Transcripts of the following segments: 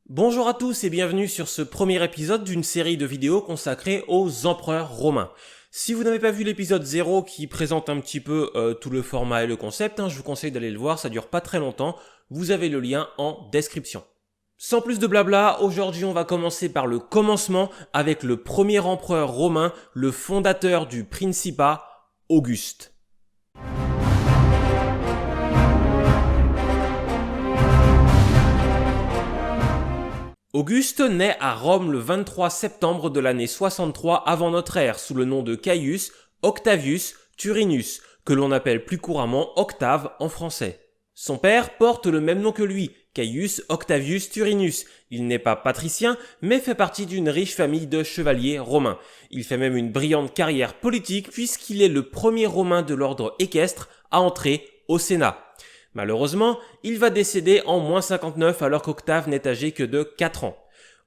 Bonjour à tous et bienvenue sur ce premier épisode d'une série de vidéos consacrée aux empereurs romains. Si vous n'avez pas vu l'épisode 0 qui présente un petit peu tout le format et le concept, je vous conseille d'aller le voir, ça dure pas très longtemps, vous avez le lien en description. Sans plus de blabla, aujourd'hui on va commencer par le commencement avec le premier empereur romain, le fondateur du Principat, Auguste. Auguste naît à Rome le 23 septembre de l'année 63 avant notre ère sous le nom de Caius Octavius Turinus, que l'on appelle plus couramment Octave en français. Son père porte le même nom que lui, Caius Octavius Turinus. Il n'est pas patricien, mais fait partie d'une riche famille de chevaliers romains. Il fait même une brillante carrière politique puisqu'il est le premier romain de l'ordre équestre à entrer au Sénat. Malheureusement, il va décéder en -59 alors qu'Octave n'est âgé que de 4 ans.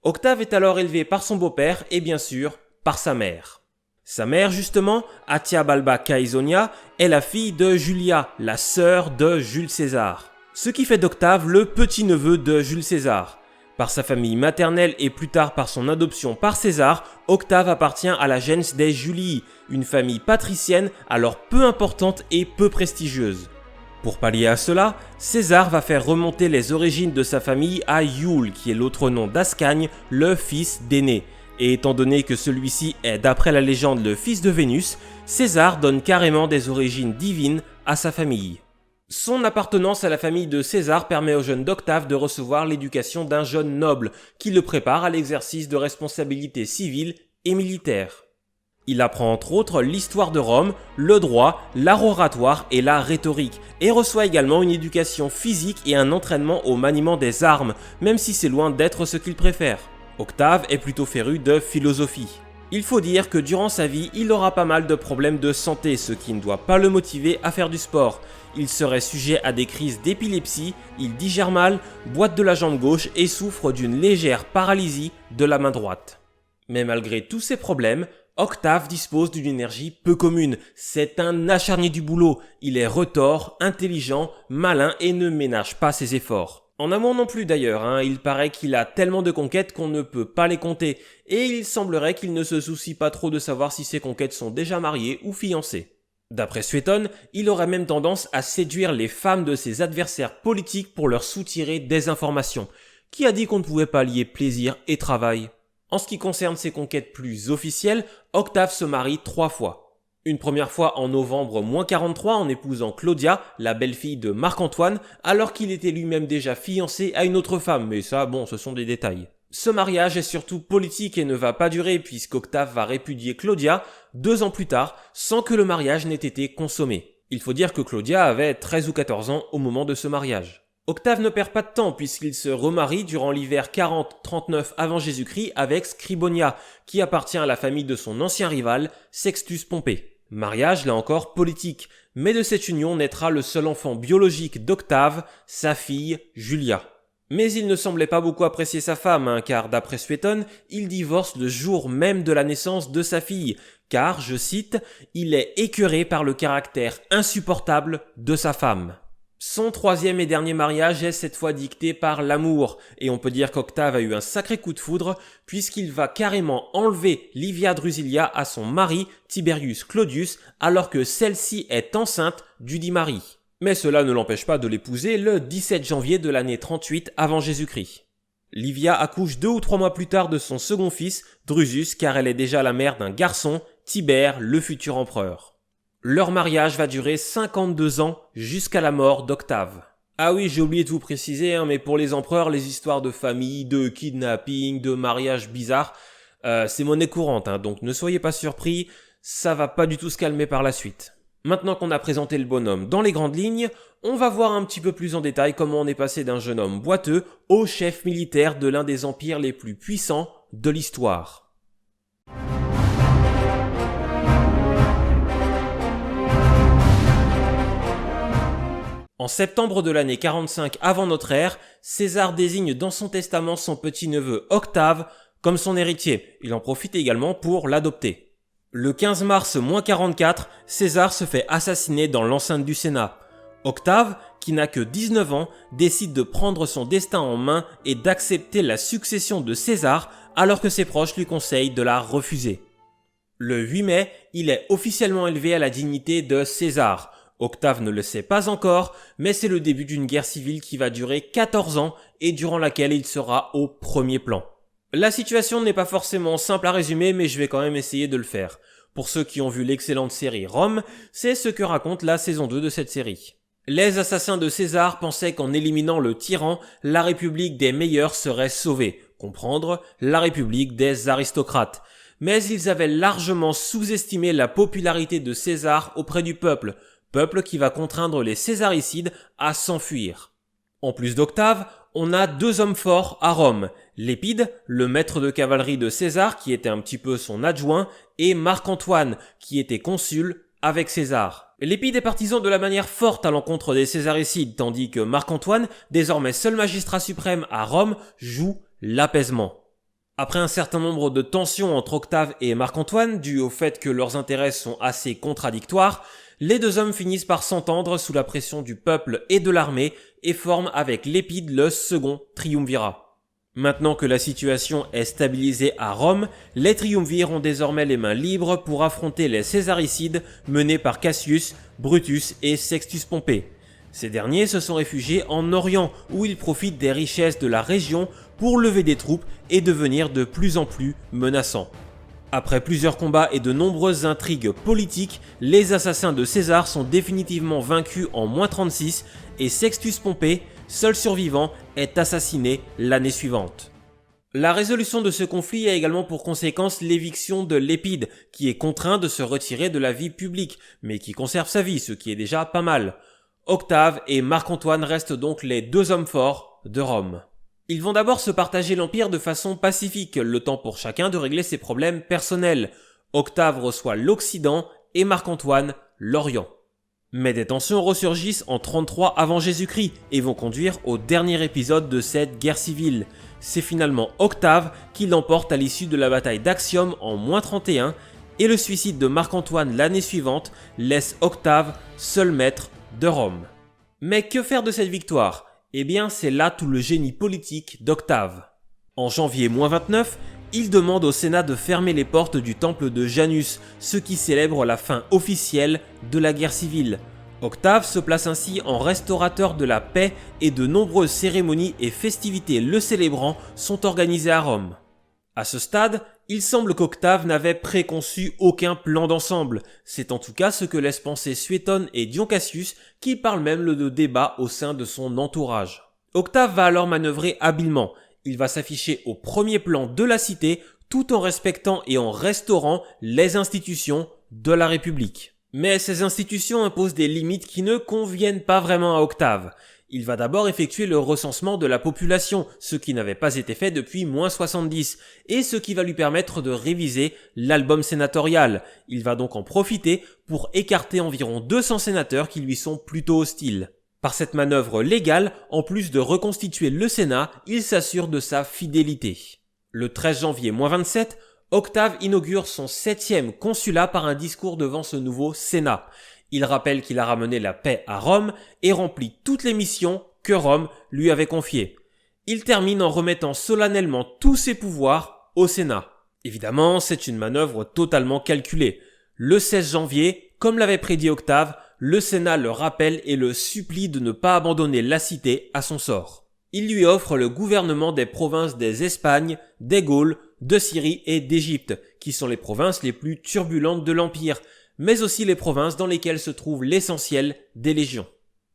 Octave est alors élevé par son beau-père et bien sûr par sa mère. Sa mère justement, Atia Balba Caesonia, est la fille de Julia, la sœur de Jules César. Ce qui fait d'Octave le petit-neveu de Jules César. Par sa famille maternelle et plus tard par son adoption par César, Octave appartient à la gens des Julii, une famille patricienne alors peu importante et peu prestigieuse. Pour pallier à cela, César va faire remonter les origines de sa famille à Iule, qui est l'autre nom d'Ascagne, le fils d'Énée. Et étant donné que celui-ci est d'après la légende le fils de Vénus, César donne carrément des origines divines à sa famille. Son appartenance à la famille de César permet au jeune d'Octave de recevoir l'éducation d'un jeune noble, qui le prépare à l'exercice de responsabilités civiles et militaires. Il apprend entre autres l'histoire de Rome, le droit, l'art oratoire et la rhétorique, et reçoit également une éducation physique et un entraînement au maniement des armes, même si c'est loin d'être ce qu'il préfère. Octave est plutôt féru de philosophie. Il faut dire que durant sa vie, il aura pas mal de problèmes de santé, ce qui ne doit pas le motiver à faire du sport. Il serait sujet à des crises d'épilepsie, il digère mal, boite de la jambe gauche et souffre d'une légère paralysie de la main droite. Mais malgré tous ces problèmes, Octave dispose d'une énergie peu commune. C'est un acharné du boulot. Il est retors, intelligent, malin et ne ménage pas ses efforts. En amour non plus d'ailleurs, il paraît qu'il a tellement de conquêtes qu'on ne peut pas les compter. Et il semblerait qu'il ne se soucie pas trop de savoir si ses conquêtes sont déjà mariées ou fiancées. D'après Suétone, il aurait même tendance à séduire les femmes de ses adversaires politiques pour leur soutirer des informations. Qui a dit qu'on ne pouvait pas lier plaisir et travail ? En ce qui concerne ses conquêtes plus officielles, Octave se marie 3 fois. Une première fois en novembre -43 en épousant Claudia, la belle-fille de Marc-Antoine, alors qu'il était lui-même déjà fiancé à une autre femme, mais ça, ce sont des détails. Ce mariage est surtout politique et ne va pas durer puisqu'Octave va répudier Claudia 2 ans plus tard, sans que le mariage n'ait été consommé. Il faut dire que Claudia avait 13 ou 14 ans au moment de ce mariage. Octave ne perd pas de temps puisqu'il se remarie durant l'hiver 40-39 avant Jésus-Christ avec Scribonia, qui appartient à la famille de son ancien rival, Sextus Pompée. Mariage là encore politique, mais de cette union naîtra le seul enfant biologique d'Octave, sa fille Julia. Mais il ne semblait pas beaucoup apprécier sa femme, car d'après Suétone, il divorce le jour même de la naissance de sa fille, car, je cite, « il est écœuré par le caractère insupportable de sa femme ». Son 3e et dernier mariage est cette fois dicté par l'amour, et on peut dire qu'Octave a eu un sacré coup de foudre, puisqu'il va carrément enlever Livia Drusilia à son mari, Tiberius Claudius, alors que celle-ci est enceinte dudit mari. Mais cela ne l'empêche pas de l'épouser le 17 janvier de l'année 38 avant Jésus-Christ. Livia accouche 2 ou 3 mois plus tard de son second fils, Drusus, car elle est déjà la mère d'un garçon, Tibère, le futur empereur. Leur mariage va durer 52 ans jusqu'à la mort d'Octave. Ah oui, j'ai oublié de vous préciser, mais pour les empereurs, les histoires de famille, de kidnapping, de mariage bizarre, c'est monnaie courante, donc ne soyez pas surpris, ça va pas du tout se calmer par la suite. Maintenant qu'on a présenté le bonhomme dans les grandes lignes, on va voir un petit peu plus en détail comment on est passé d'un jeune homme boiteux au chef militaire de l'un des empires les plus puissants de l'histoire. En septembre de l'année 45 avant notre ère, César désigne dans son testament son petit-neveu Octave comme son héritier. Il en profite également pour l'adopter. Le 15 mars -44, César se fait assassiner dans l'enceinte du Sénat. Octave, qui n'a que 19 ans, décide de prendre son destin en main et d'accepter la succession de César alors que ses proches lui conseillent de la refuser. Le 8 mai, il est officiellement élevé à la dignité de César. Octave ne le sait pas encore, mais c'est le début d'une guerre civile qui va durer 14 ans et durant laquelle il sera au premier plan. La situation n'est pas forcément simple à résumer, mais je vais quand même essayer de le faire. Pour ceux qui ont vu l'excellente série Rome, c'est ce que raconte la saison 2 de cette série. Les assassins de César pensaient qu'en éliminant le tyran, la République des meilleurs serait sauvée, comprendre la République des aristocrates. Mais ils avaient largement sous-estimé la popularité de César auprès du peuple qui va contraindre les césaricides à s'enfuir. En plus d'Octave, on a deux hommes forts à Rome, Lépide, le maître de cavalerie de César qui était un petit peu son adjoint, et Marc-Antoine qui était consul avec César. Lépide est partisan de la manière forte à l'encontre des césaricides, tandis que Marc-Antoine, désormais seul magistrat suprême à Rome, joue l'apaisement. Après un certain nombre de tensions entre Octave et Marc-Antoine, dues au fait que leurs intérêts sont assez contradictoires, les deux hommes finissent par s'entendre sous la pression du peuple et de l'armée et forment avec Lépide le second triumvirat. Maintenant que la situation est stabilisée à Rome, les triumvirs ont désormais les mains libres pour affronter les césaricides menés par Cassius, Brutus et Sextus Pompée. Ces derniers se sont réfugiés en Orient où ils profitent des richesses de la région pour lever des troupes et devenir de plus en plus menaçants. Après plusieurs combats et de nombreuses intrigues politiques, les assassins de César sont définitivement vaincus en -36 et Sextus Pompée, seul survivant, est assassiné l'année suivante. La résolution de ce conflit a également pour conséquence l'éviction de Lépide, qui est contraint de se retirer de la vie publique, mais qui conserve sa vie, ce qui est déjà pas mal. Octave et Marc-Antoine restent donc les deux hommes forts de Rome. Ils vont d'abord se partager l'empire de façon pacifique, le temps pour chacun de régler ses problèmes personnels. Octave reçoit l'Occident et Marc-Antoine l'Orient. Mais des tensions ressurgissent en 33 avant Jésus-Christ et vont conduire au dernier épisode de cette guerre civile. C'est finalement Octave qui l'emporte à l'issue de la bataille d'Actium en -31 et le suicide de Marc-Antoine l'année suivante laisse Octave seul maître de Rome. Mais que faire de cette victoire ? Eh bien, c'est là tout le génie politique d'Octave. En janvier -29, il demande au Sénat de fermer les portes du temple de Janus, ce qui célèbre la fin officielle de la guerre civile. Octave se place ainsi en restaurateur de la paix et de nombreuses cérémonies et festivités le célébrant sont organisées à Rome. À ce stade, il semble qu'Octave n'avait préconçu aucun plan d'ensemble. C'est en tout cas ce que laissent penser Suétone et Dion Cassius, qui parlent même de débat au sein de son entourage. Octave va alors manœuvrer habilement. Il va s'afficher au premier plan de la cité, tout en respectant et en restaurant les institutions de la République. Mais ces institutions imposent des limites qui ne conviennent pas vraiment à Octave. Il va d'abord effectuer le recensement de la population, ce qui n'avait pas été fait depuis -70, et ce qui va lui permettre de réviser l'album sénatorial. Il va donc en profiter pour écarter environ 200 sénateurs qui lui sont plutôt hostiles. Par cette manœuvre légale, en plus de reconstituer le Sénat, il s'assure de sa fidélité. Le 13 janvier -27, Octave inaugure son 7e consulat par un discours devant ce nouveau Sénat. Il rappelle qu'il a ramené la paix à Rome et remplit toutes les missions que Rome lui avait confiées. Il termine en remettant solennellement tous ses pouvoirs au Sénat. Évidemment, c'est une manœuvre totalement calculée. Le 16 janvier, comme l'avait prédit Octave, le Sénat le rappelle et le supplie de ne pas abandonner la cité à son sort. Il lui offre le gouvernement des provinces des Espagnes, des Gaules, de Syrie et d'Égypte, qui sont les provinces les plus turbulentes de l'Empire, mais aussi les provinces dans lesquelles se trouve l'essentiel des légions.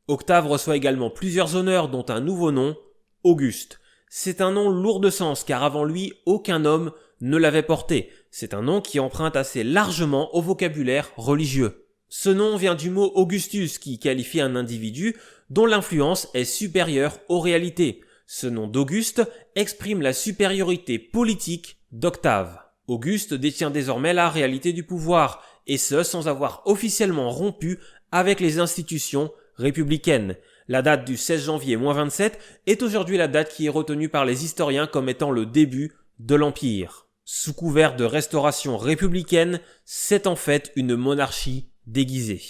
Octave reçoit également plusieurs honneurs dont un nouveau nom, Auguste. C'est un nom lourd de sens car avant lui, aucun homme ne l'avait porté. C'est un nom qui emprunte assez largement au vocabulaire religieux. Ce nom vient du mot Augustus qui qualifie un individu dont l'influence est supérieure aux réalités. Ce nom d'Auguste exprime la supériorité politique d'Octave. Auguste détient désormais la réalité du pouvoir, et ce sans avoir officiellement rompu avec les institutions républicaines. La date du 16 janvier -27 est aujourd'hui la date qui est retenue par les historiens comme étant le début de l'Empire. Sous couvert de restauration républicaine, c'est en fait une monarchie déguisée.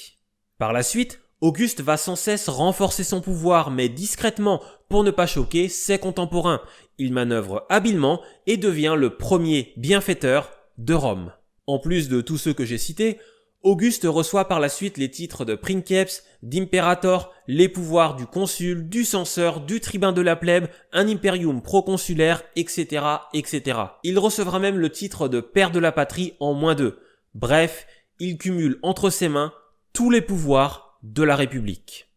Par la suite, Auguste va sans cesse renforcer son pouvoir, mais discrètement, pour ne pas choquer ses contemporains. Il manœuvre habilement et devient le premier bienfaiteur de Rome. En plus de tous ceux que j'ai cités, Auguste reçoit par la suite les titres de princeps, d'imperator, les pouvoirs du consul, du censeur, du tribun de la plèbe, un imperium proconsulaire, etc., etc. Il recevra même le titre de père de la patrie en -2. Bref, il cumule entre ses mains tous les pouvoirs de la République.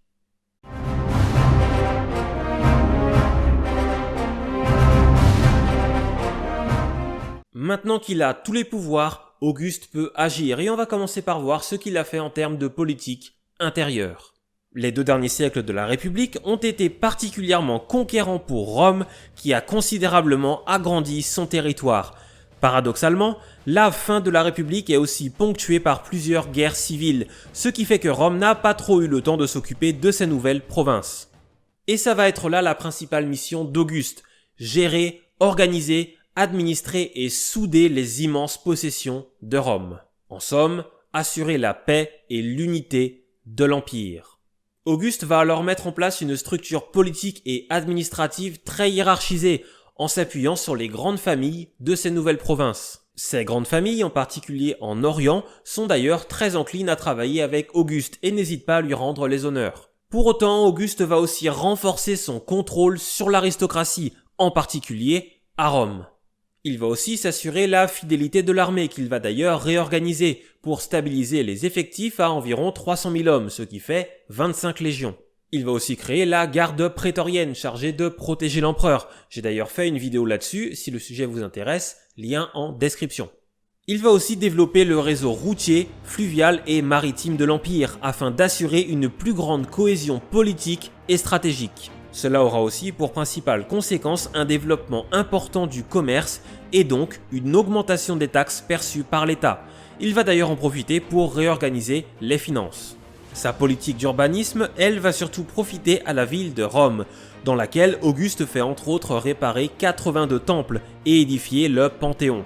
Maintenant qu'il a tous les pouvoirs, Auguste peut agir et on va commencer par voir ce qu'il a fait en termes de politique intérieure. Les 2 derniers siècles de la République ont été particulièrement conquérants pour Rome qui a considérablement agrandi son territoire. Paradoxalement, la fin de la République est aussi ponctuée par plusieurs guerres civiles, ce qui fait que Rome n'a pas trop eu le temps de s'occuper de ses nouvelles provinces. Et ça va être là la principale mission d'Auguste, gérer, organiser, administrer et souder les immenses possessions de Rome. En somme, assurer la paix et l'unité de l'Empire. Auguste va alors mettre en place une structure politique et administrative très hiérarchisée, en s'appuyant sur les grandes familles de ces nouvelles provinces. Ces grandes familles, en particulier en Orient, sont d'ailleurs très enclines à travailler avec Auguste et n'hésitent pas à lui rendre les honneurs. Pour autant, Auguste va aussi renforcer son contrôle sur l'aristocratie, en particulier à Rome. Il va aussi s'assurer la fidélité de l'armée qu'il va d'ailleurs réorganiser pour stabiliser les effectifs à environ 300 000 hommes, ce qui fait 25 légions. Il va aussi créer la garde prétorienne chargée de protéger l'empereur. J'ai d'ailleurs fait une vidéo là-dessus, si le sujet vous intéresse, lien en description. Il va aussi développer le réseau routier, fluvial et maritime de l'Empire afin d'assurer une plus grande cohésion politique et stratégique. Cela aura aussi pour principale conséquence un développement important du commerce et donc une augmentation des taxes perçues par l'État. Il va d'ailleurs en profiter pour réorganiser les finances. Sa politique d'urbanisme, elle, va surtout profiter à la ville de Rome, dans laquelle Auguste fait entre autres réparer 82 temples et édifier le Panthéon.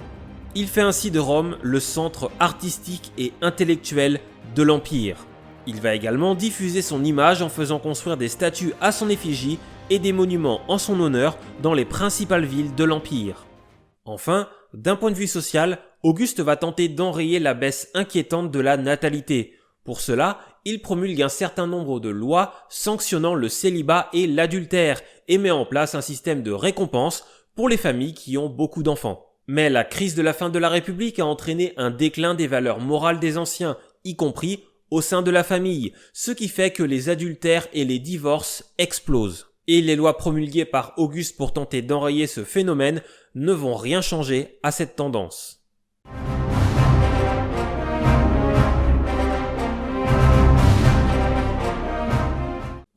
Il fait ainsi de Rome le centre artistique et intellectuel de l'Empire. Il va également diffuser son image en faisant construire des statues à son effigie et des monuments en son honneur dans les principales villes de l'Empire. Enfin, d'un point de vue social, Auguste va tenter d'enrayer la baisse inquiétante de la natalité. Pour cela, il promulgue un certain nombre de lois sanctionnant le célibat et l'adultère et met en place un système de récompense pour les familles qui ont beaucoup d'enfants. Mais la crise de la fin de la République a entraîné un déclin des valeurs morales des anciens, y compris au sein de la famille, ce qui fait que les adultères et les divorces explosent. Et les lois promulguées par Auguste pour tenter d'enrayer ce phénomène ne vont rien changer à cette tendance.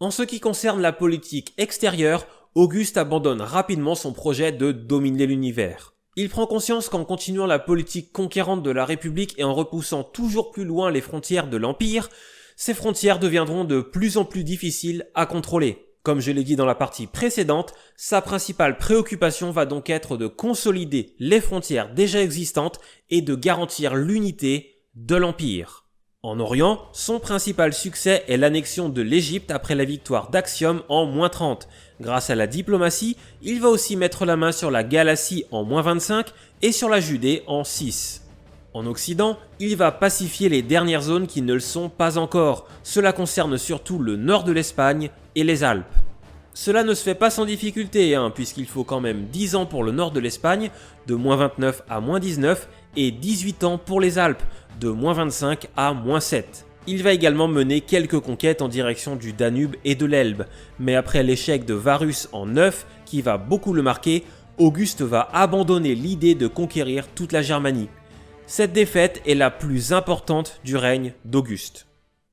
En ce qui concerne la politique extérieure, Auguste abandonne rapidement son projet de dominer l'univers. Il prend conscience qu'en continuant la politique conquérante de la République et en repoussant toujours plus loin les frontières de l'Empire, ces frontières deviendront de plus en plus difficiles à contrôler. Comme je l'ai dit dans la partie précédente, sa principale préoccupation va donc être de consolider les frontières déjà existantes et de garantir l'unité de l'Empire. En Orient, son principal succès est l'annexion de l'Égypte après la victoire d'Axium en -30. Grâce à la diplomatie, il va aussi mettre la main sur la Galatie en -25 et sur la Judée en 6. En Occident, il va pacifier les dernières zones qui ne le sont pas encore. Cela concerne surtout le nord de l'Espagne et les Alpes. Cela ne se fait pas sans difficulté, puisqu'il faut quand même 10 ans pour le nord de l'Espagne, de -29 à -19, et 18 ans pour les Alpes, de -25 à -7. Il va également mener quelques conquêtes en direction du Danube et de l'Elbe, mais après l'échec de Varus en 9, qui va beaucoup le marquer, Auguste va abandonner l'idée de conquérir toute la Germanie. Cette défaite est la plus importante du règne d'Auguste.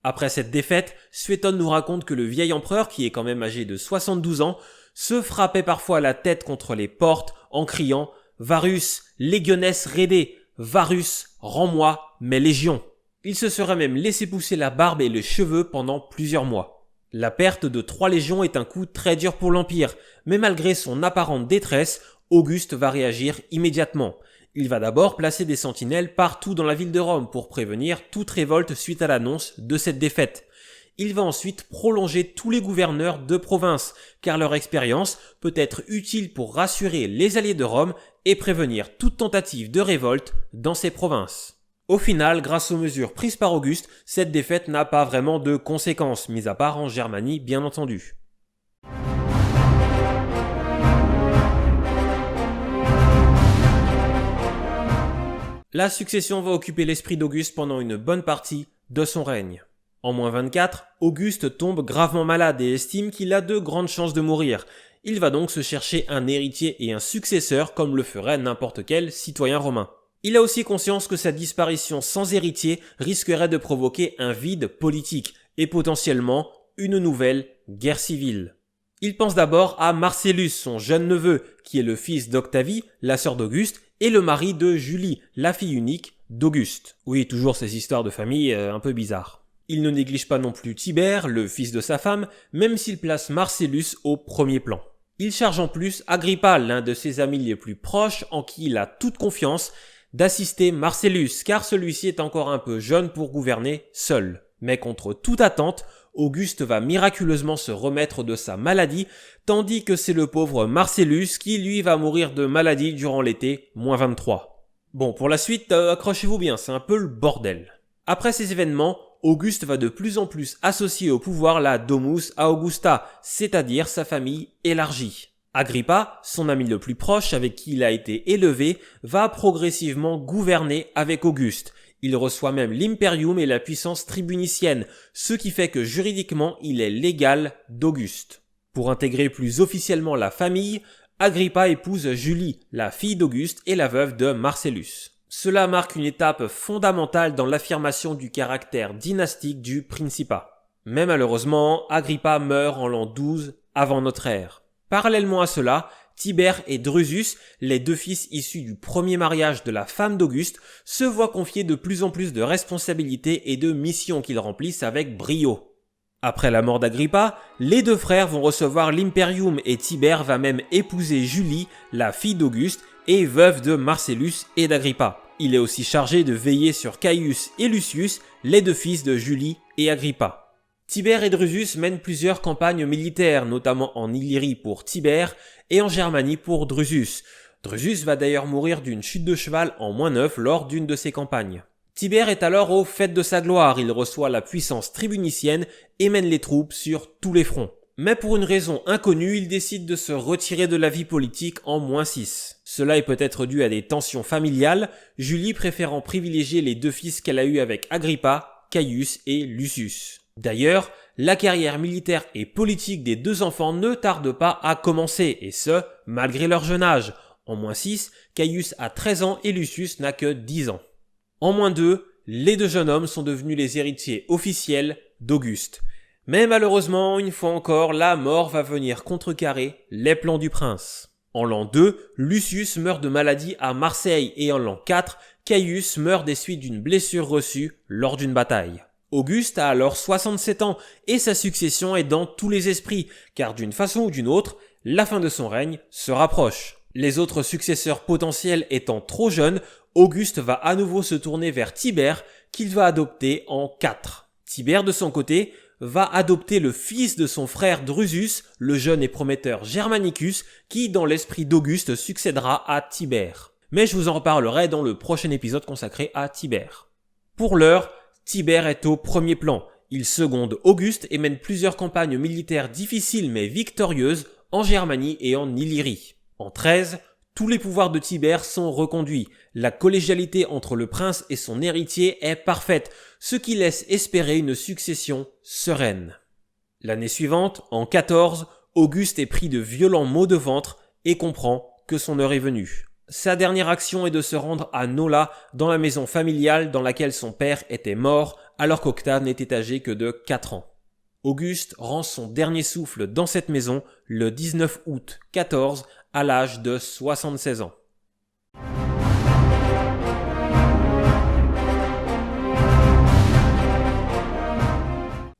Après cette défaite, Suétone nous raconte que le vieil empereur, qui est quand même âgé de 72 ans, se frappait parfois la tête contre les portes en criant « Varus, legiones rede, Varus, rends-moi mes légions ». Il se serait même laissé pousser la barbe et les cheveux pendant plusieurs mois. La perte de 3 légions est un coup très dur pour l'Empire, mais malgré son apparente détresse, Auguste va réagir immédiatement. Il va d'abord placer des sentinelles partout dans la ville de Rome pour prévenir toute révolte suite à l'annonce de cette défaite. il va ensuite prolonger tous les gouverneurs de province, car leur expérience peut être utile pour rassurer les alliés de Rome et prévenir toute tentative de révolte dans ces provinces. Au final, grâce aux mesures prises par Auguste, cette défaite n'a pas vraiment de conséquences, mis à part en Germanie bien entendu. La succession va occuper l'esprit d'Auguste pendant une bonne partie de son règne. En -24, Auguste tombe gravement malade et estime qu'il a de grandes chances de mourir. Il va donc se chercher un héritier et un successeur comme le ferait n'importe quel citoyen romain. Il a aussi conscience que sa disparition sans héritier risquerait de provoquer un vide politique et potentiellement une nouvelle guerre civile. Il pense d'abord à Marcellus, son jeune neveu, qui est le fils d'Octavie, la sœur d'Auguste, et le mari de Julie, la fille unique d'Auguste. Oui, toujours ces histoires de famille un peu bizarres. Il ne néglige pas non plus Tibère, le fils de sa femme, même s'il place Marcellus au premier plan. Il charge en plus Agrippa, l'un de ses amis les plus proches, en qui il a toute confiance, d'assister Marcellus, car celui-ci est encore un peu jeune pour gouverner seul. Mais contre toute attente, Auguste va miraculeusement se remettre de sa maladie, tandis que c'est le pauvre Marcellus qui lui va mourir de maladie durant l'été -23. Bon, pour la suite, accrochez-vous bien, c'est un peu le bordel. Après ces événements, Auguste va de plus en plus associer au pouvoir la Domus Augusta, c'est-à-dire sa famille élargie. Agrippa, son ami le plus proche avec qui il a été élevé, va progressivement gouverner avec Auguste. Il reçoit même l'imperium et la puissance tribunicienne, ce qui fait que juridiquement il est l'égal d'Auguste. Pour intégrer plus officiellement la famille, Agrippa épouse Julie, la fille d'Auguste et la veuve de Marcellus. Cela marque une étape fondamentale dans l'affirmation du caractère dynastique du principat. Mais malheureusement, Agrippa meurt en l'an 12 avant notre ère. Parallèlement à cela, Tibère et Drusus, les deux fils issus du premier mariage de la femme d'Auguste, se voient confier de plus en plus de responsabilités et de missions qu'ils remplissent avec brio. Après la mort d'Agrippa, les deux frères vont recevoir l'imperium et Tibère va même épouser Julie, la fille d'Auguste et veuve de Marcellus et d'Agrippa. Il est aussi chargé de veiller sur Caius et Lucius, les deux fils de Julie et Agrippa. Tibère et Drusus mènent plusieurs campagnes militaires, notamment en Illyrie pour Tibère et en Germanie pour Drusus. Drusus va d'ailleurs mourir d'une chute de cheval en -9 lors d'une de ces campagnes. Tibère est alors au fait de sa gloire, il reçoit la puissance tribunicienne et mène les troupes sur tous les fronts. Mais pour une raison inconnue, il décide de se retirer de la vie politique en -6. Cela est peut-être dû à des tensions familiales, Julie préférant privilégier les deux fils qu'elle a eus avec Agrippa, Caius et Lucius. D'ailleurs, la carrière militaire et politique des deux enfants ne tarde pas à commencer, et ce, malgré leur jeune âge. En -6, Caius a 13 ans et Lucius n'a que 10 ans. En -2, les deux jeunes hommes sont devenus les héritiers officiels d'Auguste. Mais malheureusement, une fois encore, la mort va venir contrecarrer les plans du prince. En l'an 2, Lucius meurt de maladie à Marseille et en l'an 4, Caius meurt des suites d'une blessure reçue lors d'une bataille. Auguste a alors 67 ans et sa succession est dans tous les esprits, car d'une façon ou d'une autre, la fin de son règne se rapproche. Les autres successeurs potentiels étant trop jeunes, Auguste va à nouveau se tourner vers Tibère, qu'il va adopter en 4. Tibère de son côté va adopter le fils de son frère Drusus, le jeune et prometteur Germanicus, qui dans l'esprit d'Auguste succédera à Tibère. Mais je vous en reparlerai dans le prochain épisode consacré à Tibère. Pour l'heure, Tibère est au premier plan. Il seconde Auguste et mène plusieurs campagnes militaires difficiles mais victorieuses en Germanie et en Illyrie. En 13, tous les pouvoirs de Tibère sont reconduits. La collégialité entre le prince et son héritier est parfaite, ce qui laisse espérer une succession sereine. L'année suivante, en 14, Auguste est pris de violents maux de ventre et comprend que son heure est venue. Sa dernière action est de se rendre à Nola, dans la maison familiale dans laquelle son père était mort, alors qu'Octave n'était âgé que de 4 ans. Auguste rend son dernier souffle dans cette maison le 19 août 14, à l'âge de 76 ans.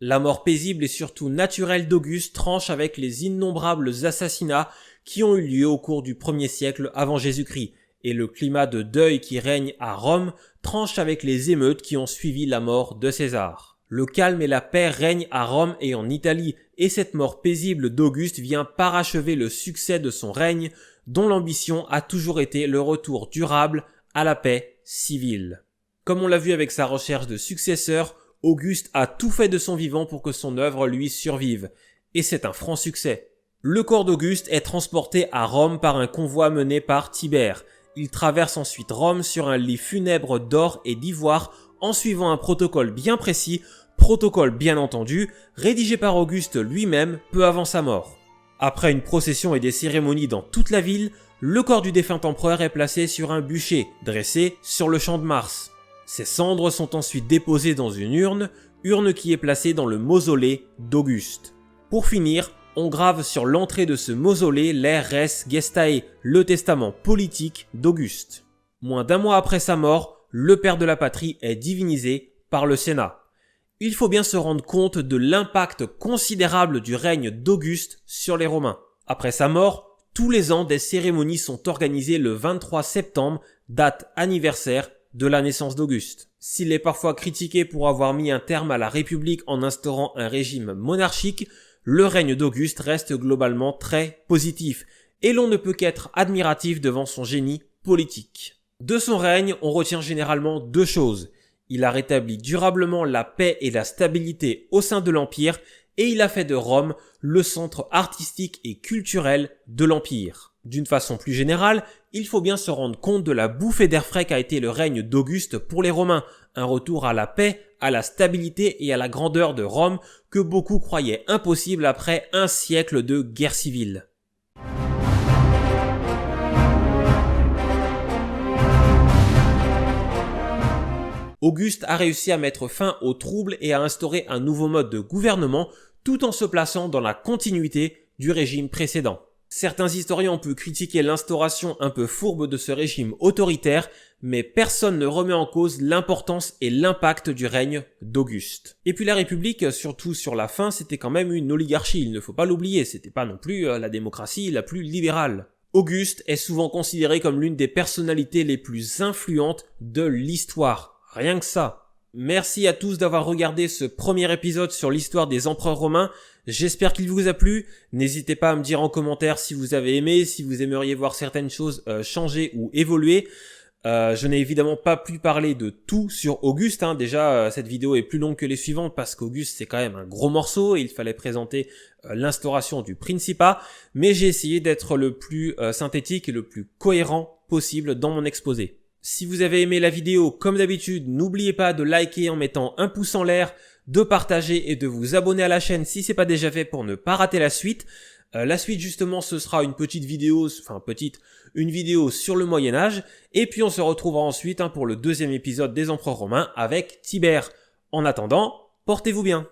La mort paisible et surtout naturelle d'Auguste tranche avec les innombrables assassinats qui ont eu lieu au cours du 1er siècle avant Jésus-Christ, et le climat de deuil qui règne à Rome tranche avec les émeutes qui ont suivi la mort de César. Le calme et la paix règnent à Rome et en Italie, et cette mort paisible d'Auguste vient parachever le succès de son règne, dont l'ambition a toujours été le retour durable à la paix civile. Comme on l'a vu avec sa recherche de successeur, Auguste a tout fait de son vivant pour que son œuvre lui survive, et c'est un franc succès. Le corps d'Auguste est transporté à Rome par un convoi mené par Tibère. Il traverse ensuite Rome sur un lit funèbre d'or et d'ivoire en suivant un protocole bien précis, protocole bien entendu, rédigé par Auguste lui-même peu avant sa mort. Après une procession et des cérémonies dans toute la ville, le corps du défunt empereur est placé sur un bûcher, dressé sur le champ de Mars. Ses cendres sont ensuite déposées dans une urne qui est placée dans le mausolée d'Auguste. Pour finir, on grave sur l'entrée de ce mausolée les Res Gestae, le testament politique d'Auguste. Moins d'un mois après sa mort, le père de la patrie est divinisé par le Sénat. Il faut bien se rendre compte de l'impact considérable du règne d'Auguste sur les Romains. Après sa mort, tous les ans des cérémonies sont organisées le 23 septembre, date anniversaire de la naissance d'Auguste. S'il est parfois critiqué pour avoir mis un terme à la République en instaurant un régime monarchique, le règne d'Auguste reste globalement très positif, et l'on ne peut qu'être admiratif devant son génie politique. De son règne, on retient généralement deux choses. Il a rétabli durablement la paix et la stabilité au sein de l'Empire, et il a fait de Rome le centre artistique et culturel de l'Empire. D'une façon plus générale, il faut bien se rendre compte de la bouffée d'air frais qu'a été le règne d'Auguste pour les Romains, un retour à la paix, à la stabilité et à la grandeur de Rome que beaucoup croyaient impossible après un siècle de guerre civile. Auguste a réussi à mettre fin aux troubles et à instaurer un nouveau mode de gouvernement tout en se plaçant dans la continuité du régime précédent. Certains historiens ont pu critiquer l'instauration un peu fourbe de ce régime autoritaire, mais personne ne remet en cause l'importance et l'impact du règne d'Auguste. Et puis la République, surtout sur la fin, c'était quand même une oligarchie, il ne faut pas l'oublier, c'était pas non plus la démocratie la plus libérale. Auguste est souvent considéré comme l'une des personnalités les plus influentes de l'histoire. Rien que ça. Merci à tous d'avoir regardé ce premier épisode sur l'histoire des empereurs romains. J'espère qu'il vous a plu. N'hésitez pas à me dire en commentaire si vous avez aimé, si vous aimeriez voir certaines choses changer ou évoluer. Je n'ai évidemment pas pu parler de tout sur Auguste. Déjà, cette vidéo est plus longue que les suivantes parce qu'Auguste, c'est quand même un gros morceau et il fallait présenter l'instauration du Principat. Mais j'ai essayé d'être le plus synthétique et le plus cohérent possible dans mon exposé. Si vous avez aimé la vidéo, comme d'habitude, n'oubliez pas de liker en mettant un pouce en l'air, de partager et de vous abonner à la chaîne si c'est pas déjà fait pour ne pas rater la suite. La suite justement, ce sera une vidéo sur le Moyen-Âge, et puis on se retrouvera ensuite pour le deuxième épisode des Empereurs romains avec Tibère. En attendant, portez-vous bien.